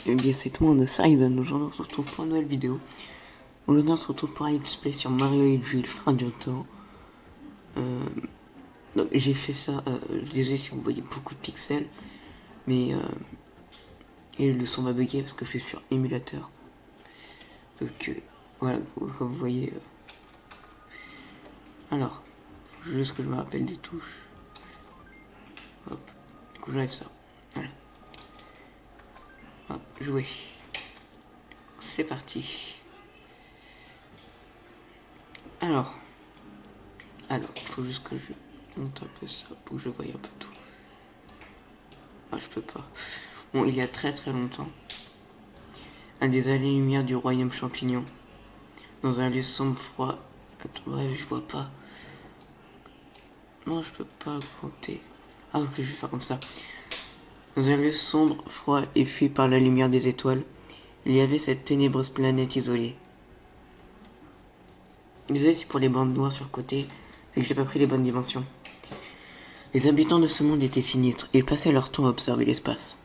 Eh bien c'est tout le monde, Siden. Aujourd'hui on se retrouve pour une nouvelle vidéo. Aujourd'hui on se retrouve pour un let's play sur Mario et Luigi, le frein bientôt. Donc j'ai fait ça, désolé si vous voyez beaucoup de pixels, mais et le son va bugger parce que je suis sur émulateur. Donc voilà, comme vous voyez. Alors, juste que je me rappelle des touches. Hop, du coup j'enlève ça. Voilà. Hop, jouer. C'est parti. Alors, il faut juste que je monte un peu ça pour que je voie un peu tout. Ah, je peux pas. Bon, il y a très très longtemps, un des allées-lumière du royaume champignon, dans un lieu sombre, froid. Attends, bref, je vois pas. Non, je peux pas compter. Ah, ok, je vais faire comme ça. Dans un lieu sombre, froid et fui par la lumière des étoiles, il y avait cette ténébreuse planète isolée. Désolé si pour les bandes noires sur le côté, c'est que j'ai pas pris les bonnes dimensions. Les habitants de ce monde étaient sinistres, ils passaient leur temps à observer l'espace.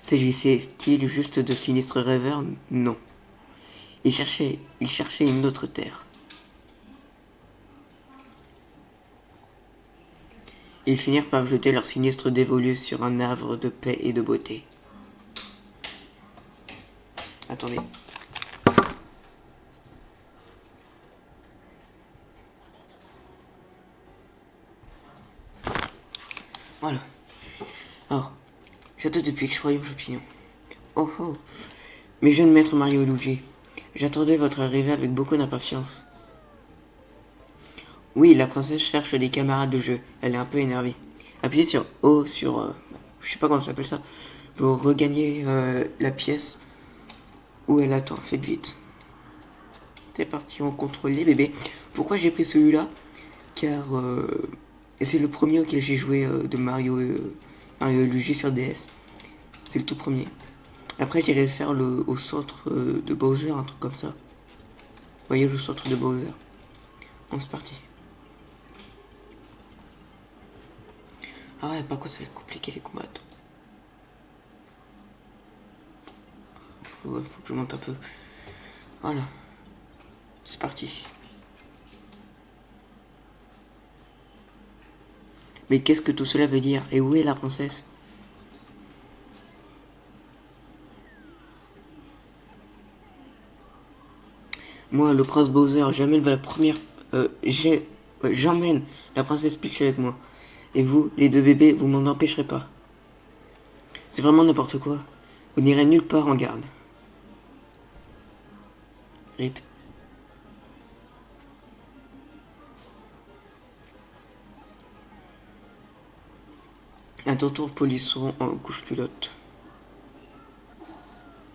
S'agissait-il juste de sinistres rêveurs? Non. Ils cherchaient une autre terre. Ils finirent par jeter leur sinistre dévolu sur un havre de paix et de beauté. Attendez. Voilà. Alors, château de Peach, royaume champignon. Oh oh. Mes jeunes maîtres Mario et Luigi, j'attendais votre arrivée avec beaucoup d'impatience. Oui, la princesse cherche des camarades de jeu. Elle est un peu énervée. Appuyez sur O je sais pas comment ça s'appelle ça. Pour regagner la pièce où elle attend. Faites vite. C'est parti, on contrôle les bébés. Pourquoi j'ai pris celui-là? Car c'est le premier auquel j'ai joué de Mario et Luigi sur DS. C'est le tout premier. Après, j'irai faire au centre de Bowser, un truc comme ça. Voyage au centre de Bowser. Bon, c'est parti. Ah ouais, par contre, ça va être compliqué les combats. Ouais, faut que je monte un peu. Voilà. C'est parti. Mais qu'est-ce que tout cela veut dire? Et où est la princesse? Moi, le prince Bowser, j'emmène la première... j'emmène la princesse Peach avec moi. Et vous, les deux bébés, vous m'en empêcherez pas. C'est vraiment n'importe quoi. Vous n'irez nulle part en garde. Rip. Un tonton polisson en couche culotte.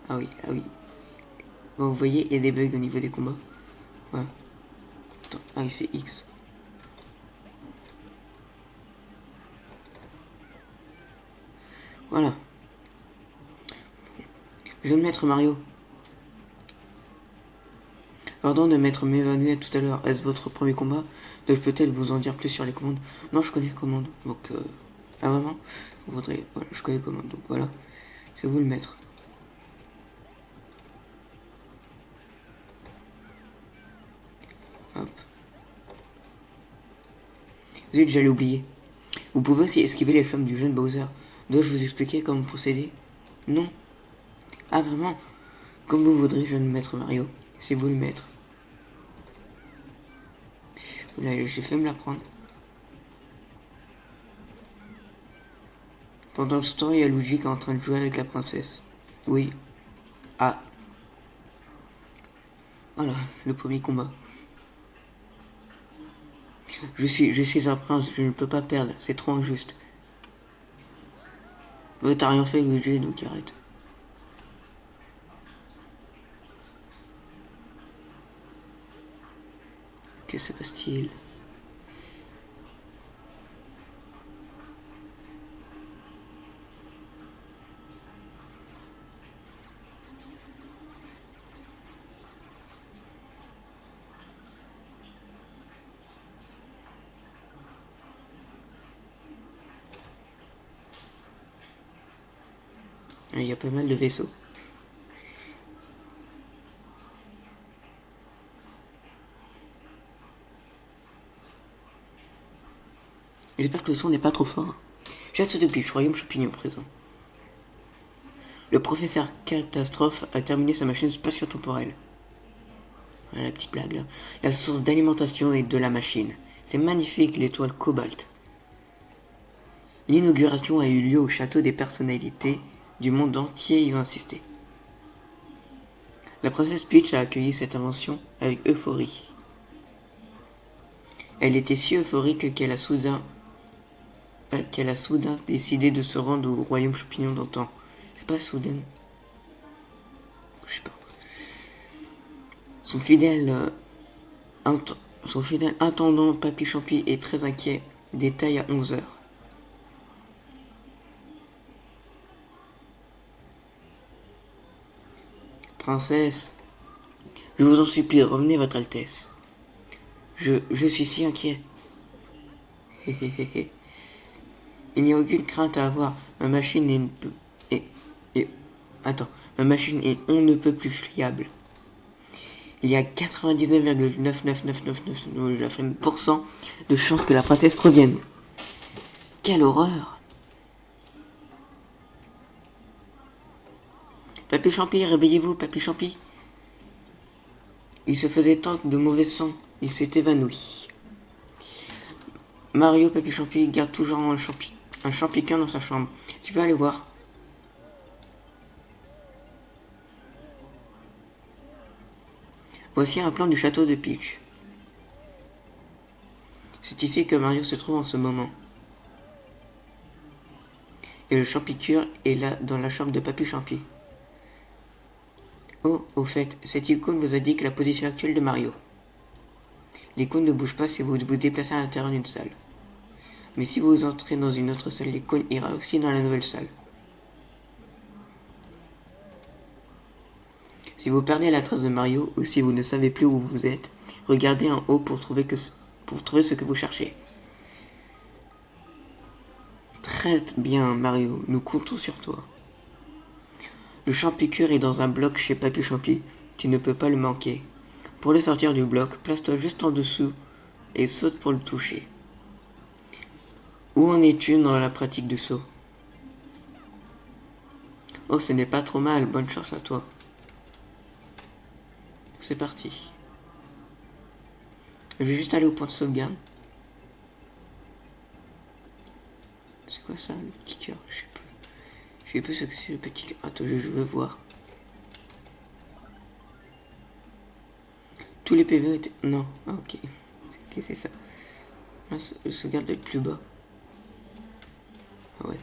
Ah oui, ah oui. Bon, vous voyez, il y a des bugs au niveau des combats. Ouais. Attends, ah oui, c'est X. Voilà. Jeune maître Mario. Pardon de m'être m'évanoui tout à l'heure. Est-ce votre premier combat? Dois-je peut-être vous en dire plus sur les commandes? Non, je connais les commandes. Donc, ah vraiment? Vous voudrez... Voilà, je connais les commandes. Donc voilà. C'est vous le maître. Hop. Zut, j'allais oublier. Vous pouvez aussi esquiver les flammes du jeune Bowser. Dois-je vous expliquer comment procéder? Non. Ah vraiment? Comme vous voudrez, jeune maître Mario. C'est vous le maître. Là, j'ai fait me l'apprendre. Pendant ce temps, il y a Luigi qui est en train de jouer avec la princesse. Oui. Ah. Voilà, le premier combat. Je suis un prince, je ne peux pas perdre, c'est trop injuste. T'as rien fait, Luigi, donc arrête. Que se passe-t-il? Il y a pas mal de vaisseaux. J'espère que le son n'est pas trop fort. Château de Peach, royaume champignon présent. Le professeur Catastrophe a terminé sa machine spatio-temporelle. Voilà la petite blague là. La source d'alimentation est de la machine. C'est magnifique, l'étoile Cobalt. L'inauguration a eu lieu au château, des personnalités du monde entier y ont insisté. La princesse Peach a accueilli cette invention avec euphorie. Elle était si euphorique qu'elle a soudain décidé de se rendre au royaume champignon d'antan. C'est pas soudain. Je sais pas. Son fidèle intendant Papy Champi est très inquiet. Détail à 11 heures. Princesse, je vous en supplie, revenez, votre Altesse. Je suis si inquiet. Il n'y a aucune crainte à avoir. Ma machine ma machine est on ne peut plus fiable. Il y a 99,99999% de chances que la princesse revienne. Quelle horreur! Papy Champi, réveillez-vous, Papy Champi. Il se faisait tant de mauvais sang, il s'est évanoui. Mario, Papy Champi, garde toujours un champiquin dans sa chambre. Tu peux aller voir. Voici un plan du château de Peach. C'est ici que Mario se trouve en ce moment. Et le champicure est là, dans la chambre de Papy Champi. Oh, au fait, cette icône vous indique la position actuelle de Mario. L'icône ne bouge pas si vous vous déplacez à l'intérieur d'une salle. Mais si vous entrez dans une autre salle, l'icône ira aussi dans la nouvelle salle. Si vous perdez la trace de Mario, ou si vous ne savez plus où vous êtes, regardez en haut pour trouver ce que vous cherchez. Très bien, Mario, nous comptons sur toi. Le champicure est dans un bloc chez Papy Champi. Tu ne peux pas le manquer. Pour le sortir du bloc, place-toi juste en dessous et saute pour le toucher. Où en es-tu dans la pratique du saut? Oh, ce n'est pas trop mal, bonne chance à toi. C'est parti. Je vais juste aller au point de sauvegarde. C'est quoi ça, le petit cœur? Je sais pas. Je sais plus ce que c'est le petit cœur. Attends, je veux voir. Tous les PV étaient... Non, ah, ok. Ok, c'est ça. Ah, le sauvegarde doit être plus bas. Ah ouais.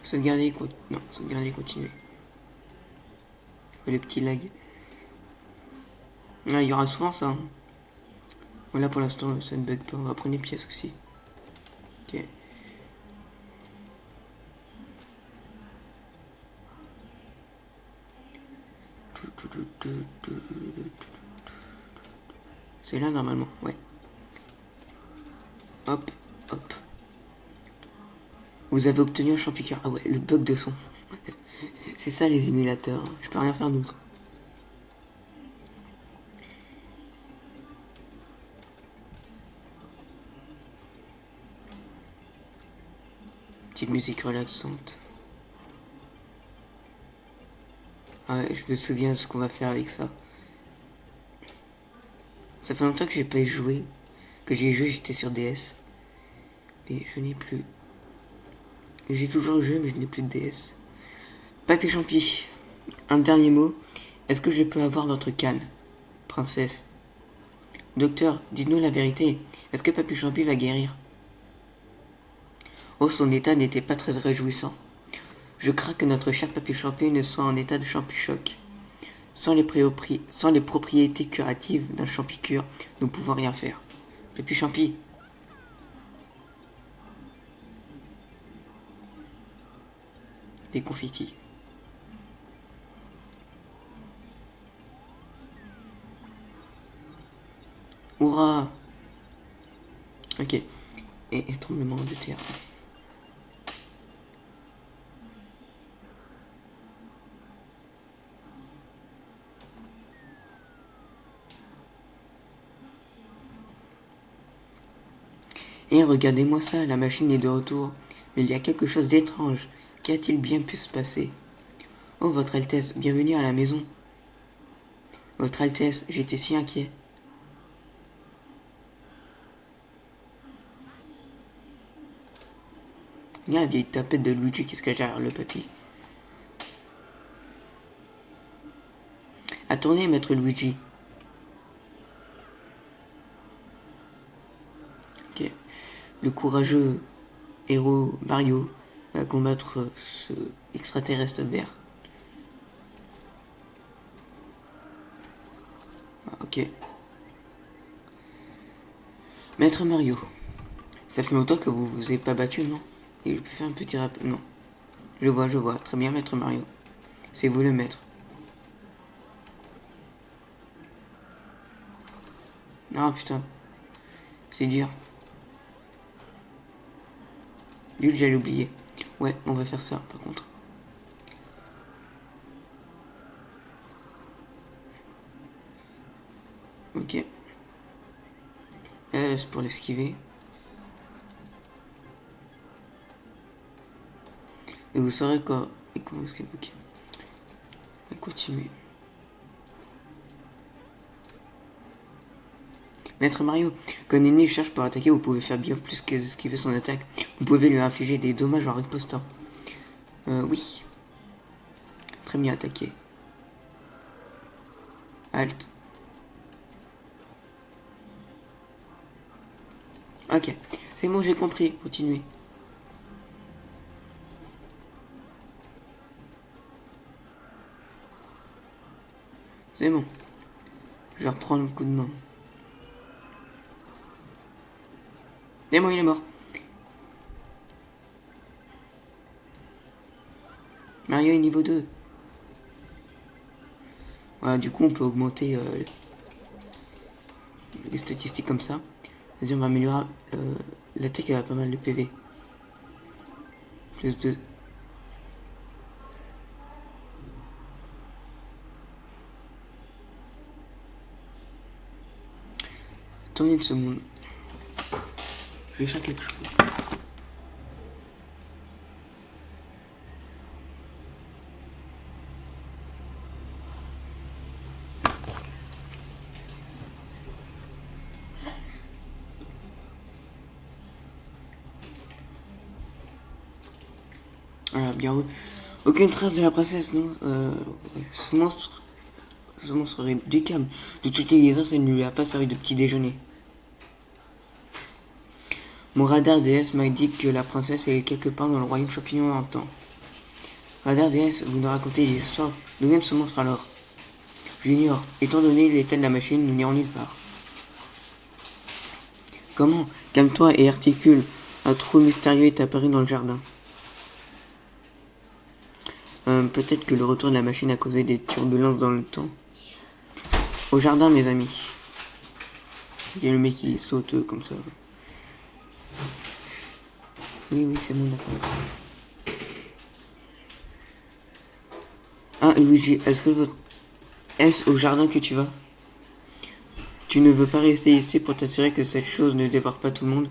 Sauvegarder et continuer. Non, sauvegarder et continuer. Oh, les petits lags. Ah, il y aura souvent ça. Hein. Voilà, pour l'instant, ça ne bug pas. On va prendre des pièces aussi. Ok. C'est là normalement, ouais. Hop, hop. Vous avez obtenu un champicure. Ah ouais, le bug de son. C'est ça les émulateurs. Je peux rien faire d'autre. Petite musique relaxante. Ah ouais, je me souviens de ce qu'on va faire avec ça. Ça fait longtemps que j'ai pas joué. Que j'ai joué, j'étais sur DS. Mais je n'ai plus. J'ai toujours joué, mais je n'ai plus de DS. Papy Champi, un dernier mot. Est-ce que je peux avoir votre canne, princesse? Docteur, dites-nous la vérité. Est-ce que Papy Champi va guérir? Oh, son état n'était pas très réjouissant. Je crains que notre cher Papy Champi ne soit en état de champichoc. Sans les propriétés curatives d'un champicure, nous ne pouvons rien faire. Papy Champi. Des confettis. Hurrah! Ok. Et tremblement de terre. Et regardez-moi ça, la machine est de retour. Mais il y a quelque chose d'étrange. Qu'a-t-il bien pu se passer? Oh, Votre Altesse, bienvenue à la maison. Votre Altesse, j'étais si inquiet. Il y a la vieille tapette de Luigi qui se cache derrière le papier. Attendez, maître Luigi. Ok. Le courageux héros Mario va combattre ce extraterrestre vert. Ah, ok. Maître Mario, ça fait longtemps que vous vous avez pas battu, non? Et je peux faire un petit rappel. Non. Je vois. Très bien, maître Mario. C'est vous le maître. Ah putain. C'est dur. Lui, j'allais oublier. Ouais, on va faire ça, par contre. Ok. C'est pour l'esquiver. Et vous saurez quoi. Et comment esquiver. Ok. On va continuer. Maître Mario, quand un ennemi cherche pour attaquer, vous pouvez faire bien plus qu'esquiver son attaque. Vous pouvez lui infliger des dommages en ripostant. Oui. Très bien attaqué. Halt. Ok. C'est bon, j'ai compris. Continuez. C'est bon. Je vais reprendre le coup de main. Et bon, il est mort. Mario est niveau 2. Voilà, du coup, on peut augmenter les statistiques comme ça. Vas-y, on va améliorer l'attaque, elle a pas mal de PV. Plus 2. Attendez une seconde. Je vais faire quelque chose. Voilà, bien heureux. Aucune trace de la princesse, non. Ce monstre est décame. De toute évidence, elle ne lui a pas servi de petit déjeuner. Mon radar DS m'indique que la princesse est quelque part dans le royaume champignon en temps. Radar DS, vous nous racontez des histoires. D'où vient ce monstre alors? J'ignore. Étant donné l'état de la machine, nous n'irons nulle part. Comment? Calme-toi et articule. Un trou mystérieux est apparu dans le jardin. Peut-être que le retour de la machine a causé des turbulences dans le temps. Au jardin, mes amis. Il y a le mec qui saute comme ça. Oui, c'est bon, d'accord. Ah, Luigi, est-ce au jardin que tu vas? Tu ne veux pas rester ici pour t'assurer que cette chose ne dévore pas tout le monde?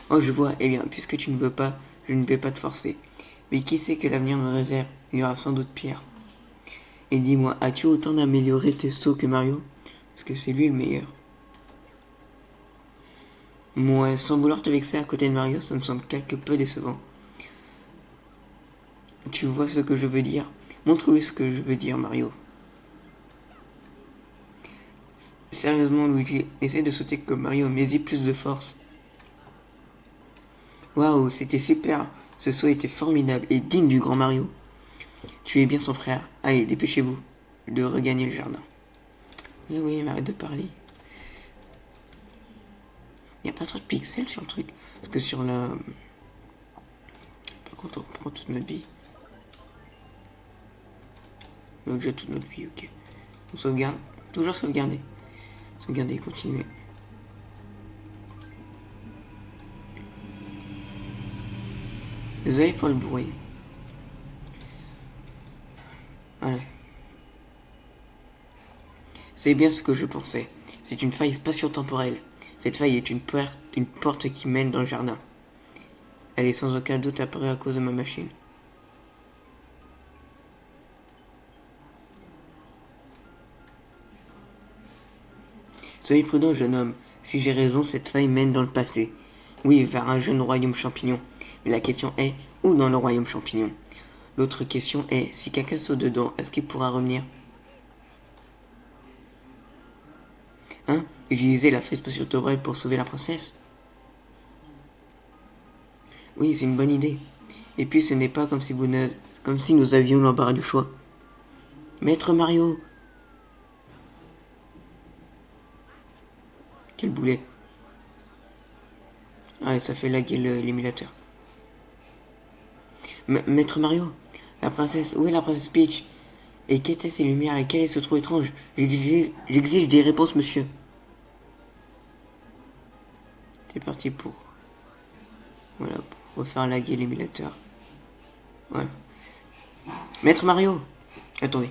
Oh, je vois. Eh bien, puisque tu ne veux pas, je ne vais pas te forcer. Mais qui sait que l'avenir me réserve? Il y aura sans doute pire. Et dis-moi, as-tu autant d'amélioré tes sauts que Mario? Parce que c'est lui le meilleur. Moi, sans vouloir te vexer à côté de Mario, ça me semble quelque peu décevant. Tu vois ce que je veux dire? Montre-lui ce que je veux dire, Mario. Sérieusement, Luigi, essaye de sauter comme Mario, mais y plus de force. Waouh, c'était super. Ce saut était formidable et digne du grand Mario. Tu es bien son frère. Allez, dépêchez-vous de regagner le jardin. Oui, mais arrête de parler. Il n'y a pas trop de pixels sur le truc. Parce que sur la... Par contre, on prend toute notre vie. Donc j'ai toute notre vie, ok. On sauvegarde. Toujours sauvegarder. Sauvegarder, continuer. Désolé pour le bruit. Voilà. C'est bien ce que je pensais. C'est une faille spatio-temporelle. Cette faille est une porte qui mène dans le jardin. Elle est sans aucun doute apparue à cause de ma machine. Soyez prudent, jeune homme. Si j'ai raison, cette faille mène dans le passé. Oui, vers un jeune royaume champignon. Mais la question est, où dans le royaume champignon? L'autre question est, si quelqu'un saute dedans, est-ce qu'il pourra revenir? Hein? Utiliser la fesse spatio-temporelle pour sauver la princesse? Oui, c'est une bonne idée. Et puis ce n'est pas comme si nous avions l'embarras du choix. Maître Mario! Quel boulet! Ah, et ça fait laguer l'émulateur. Maître Mario! La princesse, où est la princesse Peach? Et qu'étaient ces lumières et quel est ce trou étrange? J'exige des réponses, monsieur. C'est parti pour... Voilà, pour refaire laguer l'émulateur. Voilà. Maître Mario! Attendez.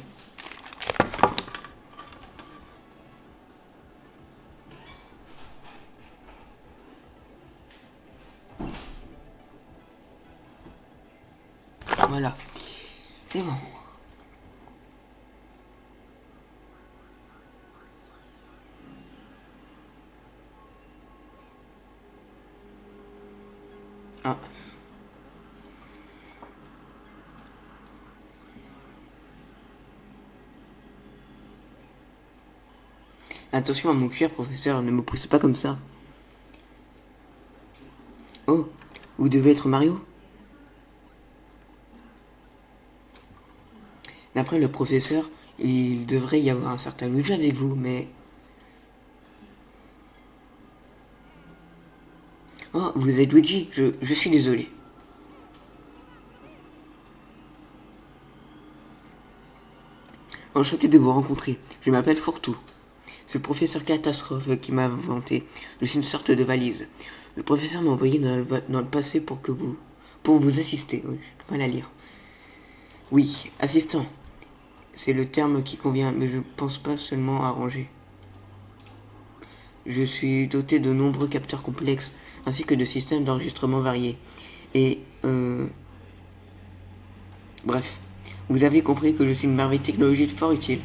Voilà. C'est bon. Ah. Attention à mon cuir, professeur, ne me poussez pas comme ça. Oh, vous devez être Mario? D'après le professeur, il devrait y avoir un certain Luigi avec vous, mais... Oh, vous êtes Luigi, je suis désolé. Enchanté de vous rencontrer, je m'appelle Fortou. C'est le professeur Catastrophe qui m'a inventé. Je suis une sorte de valise. Le professeur m'a envoyé dans le passé pour vous assister. Oui, j'ai mal à lire. Oui, assistant. C'est le terme qui convient, mais je ne pense pas seulement à ranger. Je suis doté de nombreux capteurs complexes, ainsi que de systèmes d'enregistrement variés. Et, bref, vous avez compris que je suis une merveille technologique fort utile.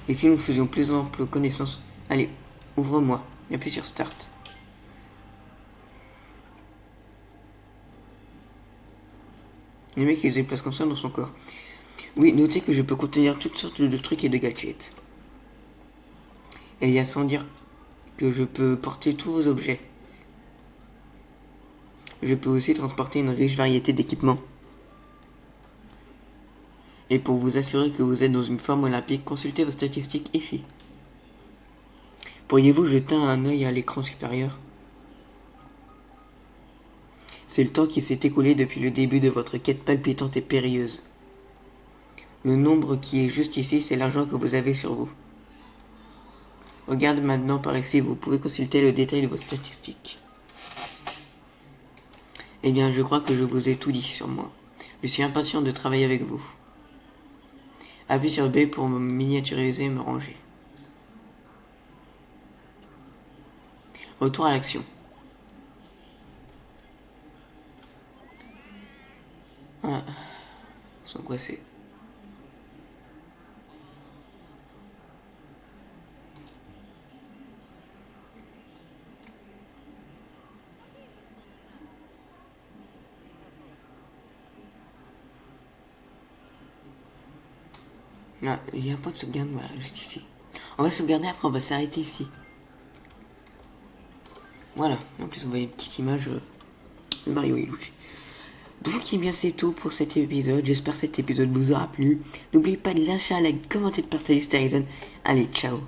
Et si nous faisions plus ample connaissance, allez, ouvre-moi, et appuie sur Start. Le mec il se déplace comme ça dans son corps. Oui, notez que je peux contenir toutes sortes de trucs et de gadgets. Et il y a sans dire que je peux porter tous vos objets. Je peux aussi transporter une riche variété d'équipements. Et pour vous assurer que vous êtes dans une forme olympique, consultez vos statistiques ici. Pourriez-vous jeter un œil à l'écran supérieur? C'est le temps qui s'est écoulé depuis le début de votre quête palpitante et périlleuse. Le nombre qui est juste ici, c'est l'argent que vous avez sur vous. Regarde maintenant par ici, vous pouvez consulter le détail de vos statistiques. Eh bien, je crois que je vous ai tout dit sur moi. Je suis impatient de travailler avec vous. Appuie sur B pour me miniaturiser et me ranger. Retour à l'action. Voilà. Ils sont coincés. Ah, il y a un point de sauvegarde, voilà, juste ici. On va sauvegarder, après on va s'arrêter ici. Voilà, en plus on voit une petite image de Mario et Luigi. Donc, eh bien, c'est tout pour cet épisode. J'espère que cet épisode vous aura plu. N'oubliez pas de lâcher un like, commenter, de partager Star Allez, ciao.